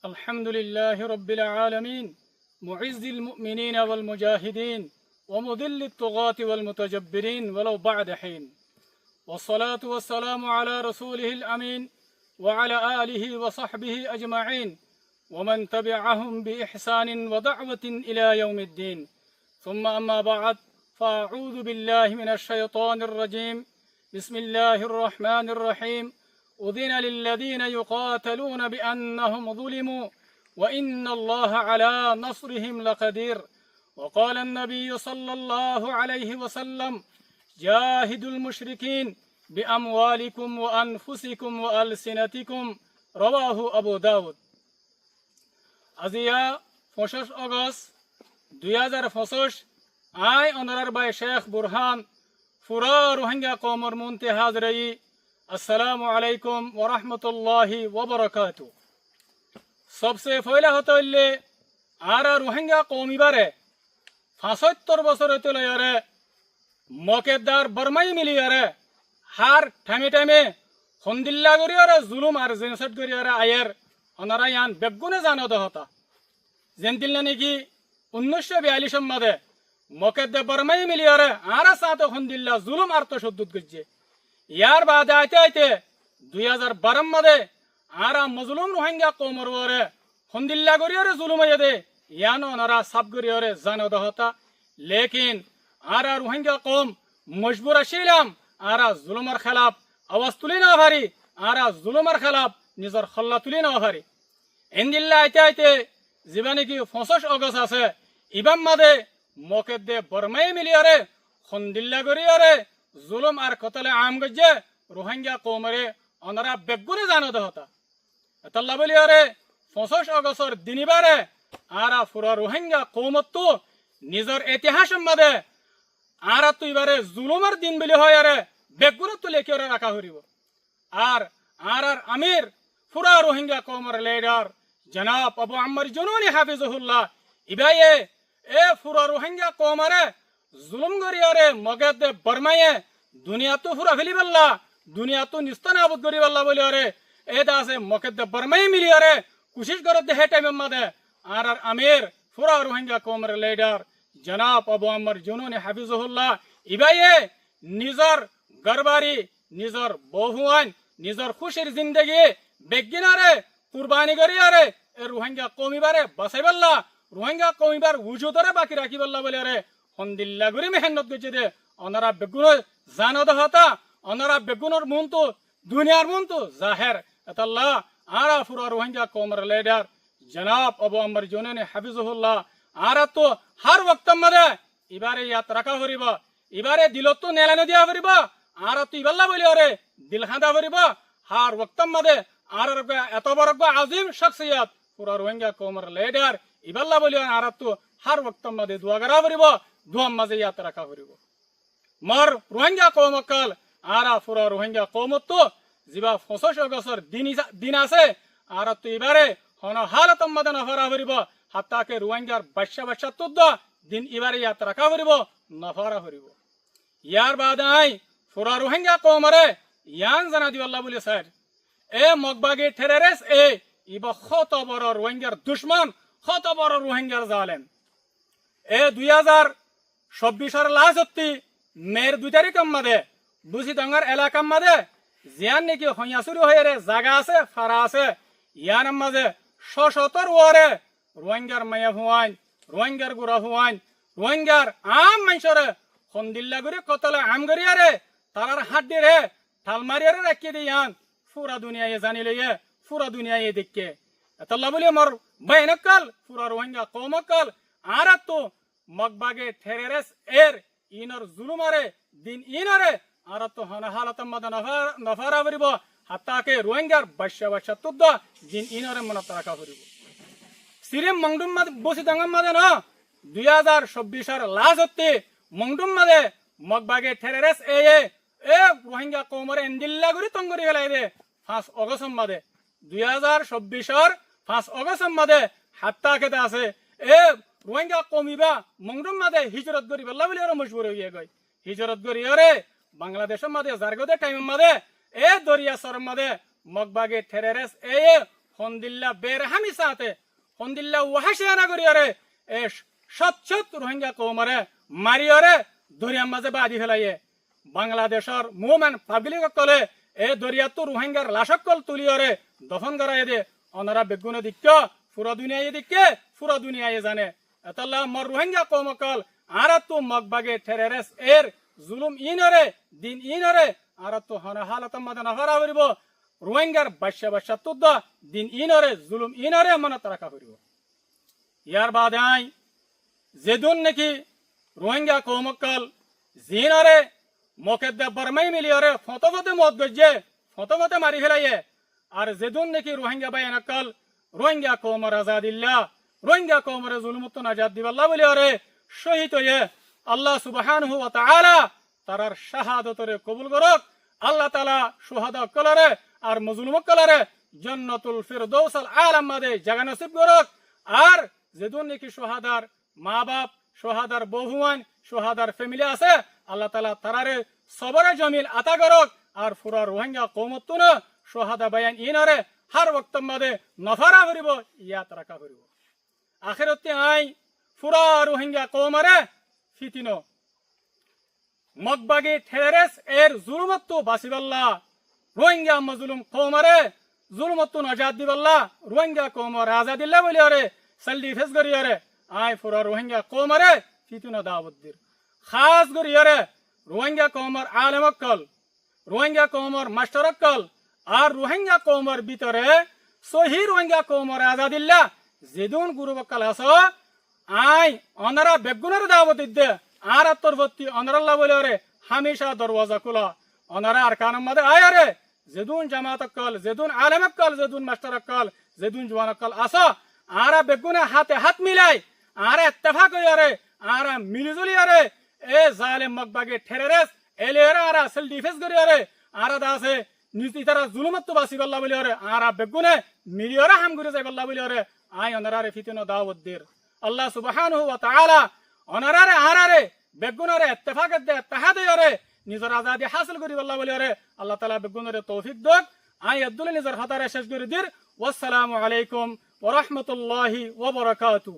الحمد لله رب العالمين معز المؤمنين والمجاهدين ومذل الطغاة والمتجبرين ولو بعد حين والصلاة والسلام على رسوله الأمين وعلى آله وصحبه أجمعين ومن تبعهم بإحسان ودعوة إلى يوم الدين ثم أما بعد فأعوذ بالله من الشيطان الرجيم بسم الله الرحمن الرحيم أذن للذين يقاتلون بأنهم ظلموا وإن الله على نصرهم لقدير وقال النبي صلى الله عليه وسلم جاهدوا المشركين بأموالكم وأنفسكم وألسنتكم رواه أبو داود আজিয়া 25 আগস্ট 2025 আই অনারার বাই শেখ বুরহান ফুরা রোহিঙ্গা কওমের মুনতে হাজরাই আসসালামু আলাইকুম ওয়া রাহমাতুল্লাহি ওয়া বারাকাতুহু সবসে পয়লা হতইলে আরা রোহিঙ্গা কওমিবারে 75 বছর হইতলে আরে মকেদার বর্মাই মিলিয়ারে হার ঠামে ঠামে হন্দিল্লা করিয়ারে জুলুম আর জেনোসাইড করিয়ারে আয়ের ওনারা ইয়ান বেগুনে জানো দহতা জেনতিল নাকি 1942 মাদে মকেদে বর্মাই মিলিয়ারে আরা সাথে হন্দিল্লা জুলুম আর তশদ্দুদ গজ্জে ইয়ার বাদে আইতে আইতে 2012 মাদে আরা মজলুম রোহিঙ্গা কওমর ওরে হন্দিল্লা করিয়ারে জুলুম আইদে ইয়ান ওনারা সাব করিয়ারে জানো দহতা লেকিন আরা রোহিঙ্গা কওম মজবুর আছিলাম আরা জুলুমের খেলাফ আওয়াজ তুলি না পারি আরা জুলুমের খেলাফ নিজের খল্লা তুলি না পারি এন্দিল্লা আইতে আইতে জীবনে কি 25 আগস্ট আছে ইবাম মাদে মকেদে বর্মাই মিলিয়ারে খন্দিল্লা করিয়ারে জুলুম আর কতলে আম গজ্জে রোহিঙ্গা কওমরে ওনারা বেগুনে জানো দহতা এতল্লা বলিয়ারে 25 আগস্টর দিনিবারে আরা পুরা রোহিঙ্গা কওমত তো নিজের ইতিহাস মাদে আরা তো এবারে জুলুমের দিন বলি হয় আরে বেগুনে তো লেখিয়ে রাখা হরিব আর আমির পুরা রোহিঙ্গা কওমের লিডার জনাব আবু আম্মার জুনুনি হাফিজুল্লাহ ইবায়ে এ পুরা রোহিঙ্গা কওমরে জুলুম করিয়ারে মগেদে বর্মায়ে দুনিয়া তো পুরা ফেলি বললা দুনিয়া তো নিস্তানাবুদ করি বললা বলি আরে এটা আছে মগেদে বর্মাই মিলিয়ারে কোশিশ করে দে হে টাইম মাদে আর আমির পুরা রোহিঙ্গা কওমের লিডার জনাব আবু আম্মার জুনুনি হাফিজুল্লাহ ইবায়ে নিজর গরবারি নিজর বহুয়ান নিজর খুশির জিন্দগি বেগিনারে কুরবানি করিয়ারে এ রোহিঙ্গা কওমিবারে বাঁচাই বললা রোহিঙ্গা কওমিবার উজুদরে বাকি রাখি বললা বলে আরে হন্দিল্লা গুরি মেহনত গজে দে ওনারা বেগুন জানো দহতা ওনারা বেগুনের মন তো দুনিয়ার মন তো জাহের এতাল্লাহ আরা পুরা রোহিঙ্গা কওমের লিডার জনাব আবু আম্মার জুনুনি হাফিজুল্লাহ আরা তো হার ওয়াক্ত মাদে এবারে ইয়াত রাখা হরিব এবারে দিলত তো নেলানো দিয়া হরিব আর তো ইবাল্লা বলি আরে দিল খাঁদা হরিব হার ওয়াক্ত মাদে আর এত বড় আজিম শখসিয়ত পুরা রোহিঙ্গা কওমের লিডার ইবাল্লা বলি আর তো হার ওয়াক্ত মাদে দোয়া করা হরিব দোয়া মাঝে ইয়াত রাখা হরিব মর রোহিঙ্গা কওমকাল আরা পুরা রোহিঙ্গা কওমত তো জিবা 25 আগস্টর দিন আছে আর তো এবারে হন হালত মাদে নফরা হরিব হাত্তাকে রোহিঙ্গার বাচ্চা তো দিন এবারে ইয়াত রাখা হরিব নফরা হরিব ইয়ার বাদ আই পুরা রোহিঙ্গা কওমরে ইয়ান জানা দিওয়াল্লাহ বলে স্যার এ মগবাগে টেররিস্ট এ ইবা কত বড় রোহিঙ্গার দুশমন কত বড় রোহিঙ্গার জালেম এ 2024 লাস্ট মের 2 তারিখ মাদে বুঝি ডাঙ্গার এলাকা মাদে জিয়ান নাকি হইয়া শুরু হয়ে রে জায়গা আছে ফারা আছে ইয়ান মাঝে শতর ওরে রোহিঙ্গার মায়া হুয়ান রোহিঙ্গার গুড়া হুয়ান রোহিঙ্গার আম মাইসরে হন্দিল্লা করে কতলে আম গরিয়ারে তারার হাড্ডি রে ঠাল মারিয়ারে রাখিয়ে দিয়ান পুরা দুনিয়ায় জানি লইয়ে পুরা দুনিয়ায় দেখকে এতল্লা বলি মোর বাইনকাল পুরা রোহিঙ্গা কওমকাল আর তো মগবাগে টেররিস্ট এর ইনর জুলুমারে দিন ইনরে আর তো হনা হালাত মাদা নফারা করিব হাত্তাকে রোহিঙ্গার বাচ্চা তুদ্দ দিন ইনরে মনত রাখা করিব সিরিম মংডুম মাদ বসি দাঙ্গাম মাদে না 2024 লাস্ট মংডুম মাদে মগবাগে টেররিস্ট এ রোহিঙ্গা কওমরে এন্দিল্লা গুরি তঙ্গরি গলাই দে 5 আগস্ট মাদে 2024 5 আগস্ট মাদে হাত্তা কেতে আছে এ রোহিঙ্গা কওমিবা মংডুম মাদে হিজরত করি বল্লা বলি আর মজবুর হইয়া গই হিজরত করি আরে বাংলাদেশের মাদে জারগদে টাইম মাদে এ দরিয়া সর মাদে মগবাগে টেররিস্ট হন্দিল্লা বেরহামি সাথে হন্দিল্লা ওয়াহাসিয়ানা করিয়ারে এ সচ্ছত রোহিঙ্গা কৌমারে মারিয়ারে দরিয়ার মাঝে বাদি ফেলাইয়ে বাংলাদেশের মুভমেন্ট পাবলিক কলে এ দরিয়াতো রোহিঙ্গার লাশকল তুলিয়ারে দফন করাই দে অনারা বেগুনে দিক্ক পুরা দুনিয়ায় দিক্কে পুরা দুনিয়ায় জানে এতাল্লাহ মর রোহিঙ্গা কৌমকল আরাতো মগবাগে টেররিস্ট এর জুলুম ইনরে দিন ইনরে আরাতো হনা হালাতম মাদে নাফারা করিব রোহিঙ্গার বাচ্চা বাচ্চা তুদ্দ দিন ইনরে জুলুম ইনরে মনত রাখা করিব ইয়ার বাদে আই যেদুন নাকি রোহিঙ্গা কৌমকল জিনরে মকেদ্দা বর্মাই মিলিয়রে ফতফতে মত গজ্জে ফতফতে মারি ফেলাইয়ে আর যেদুন নাকি রোহিঙ্গা বাইনকল রোহিঙ্গা কৌমর আজাদিল্লা রোহিঙ্গা কৌমর জুলুমুত নাজাদ দিবাল্লাহ বলিয়রে শহীদ হয়ে আল্লাহ সুবহানাহু ওয়া তাআলা তারার শাহাদাতরে কবুল করক আল্লাহ তাআলা শুহাদা কলরে আর মজলুম কলরে জান্নাতুল ফিরদৌস আল আলা মাদে জায়গা নসিব করক আর যেদুন নাকি শাহাদার মা বাপ শাহাদার বহুয়ান শাহাদার ফ্যামিলি আছে আল্লাহ তাআলা তারারে সবরে জমিল আতা করক আর পুরা রোহিঙ্গা কওমতুন শাহাদা বায়ান ইনরে হার ওয়াক্ত মাদে নফারা করিব ইয়াত রাখা করিব আখিরাতে আই পুরা রোহিঙ্গা কওমরে ফিতিনো মগবাগে টেররিস এর জুলুমত বাসিবাল্লাহ রোহিঙ্গা মজলুম কওমরে জুলুমত নাজাদ দিবাল্লাহ রোহিঙ্গা কওমর আজাদিল্লাহ বলিয়ারে সাল্লি ফেস করিয়ারে আই পুরা রোহিঙ্গা কওমরে ফিতিনো দাওয়াত দির খাস করিয়ারে রোহিঙ্গা কওমর আলেমকল রোহিঙ্গা কওমর মাস্টারকল আর রোহিঙ্গা কওমর ভিতরে সহি রোহিঙ্গা কওমর আজাদিল্লাহ যেদুন গুরুবকল আস আই অনারা বেগুনের দাওয়াত দিতে আর আত্মরবর্তী অনারাল্লাহ বলিয়ারে হামেশা দরওয়াজা খোলা অনারা আর কানম মাদে আয়ারে যেদুন জামাতকল যেদুন আলেমকল যেদুন মাস্টারকল যেদুন জওয়ানকল আস আরা বেগুনে হাতে হাত মিলাই আরা ইত্তেফাক হইয়ারে আরা মিলিজুলিয়ারে এ জালেম মগবাগে টেররিস্ট এলেরা আরা সেল ডিফেন্স করিয়ারে আরা দাসে নীতি তারা জুলুমত বাসিবাল্লাহ বলিয়ারে আরা বেগুনে মিলিয়ারে হাম করে যাইবাল্লাহ বলিয়ারে আই অনারারে ফিতিনো দাওয়াত দির আল্লাহ সুবহানাহু ওয়া তাআলা অনারারে আরারে বেগুনারে ইত্তেফাক দে ইত্তেহাদ হইয়ারে নিজের আজাদি হাসিল করিবাল্লাহ বলিয়ারে আল্লাহ তাআলা বেগুনারে তৌফিক দক আই আব্দুল নিজের হাতারে শেষ করে দির ওয়াসসালামু আলাইকুম ওয়া রাহমাতুল্লাহি ওয়া বারাকাতুহু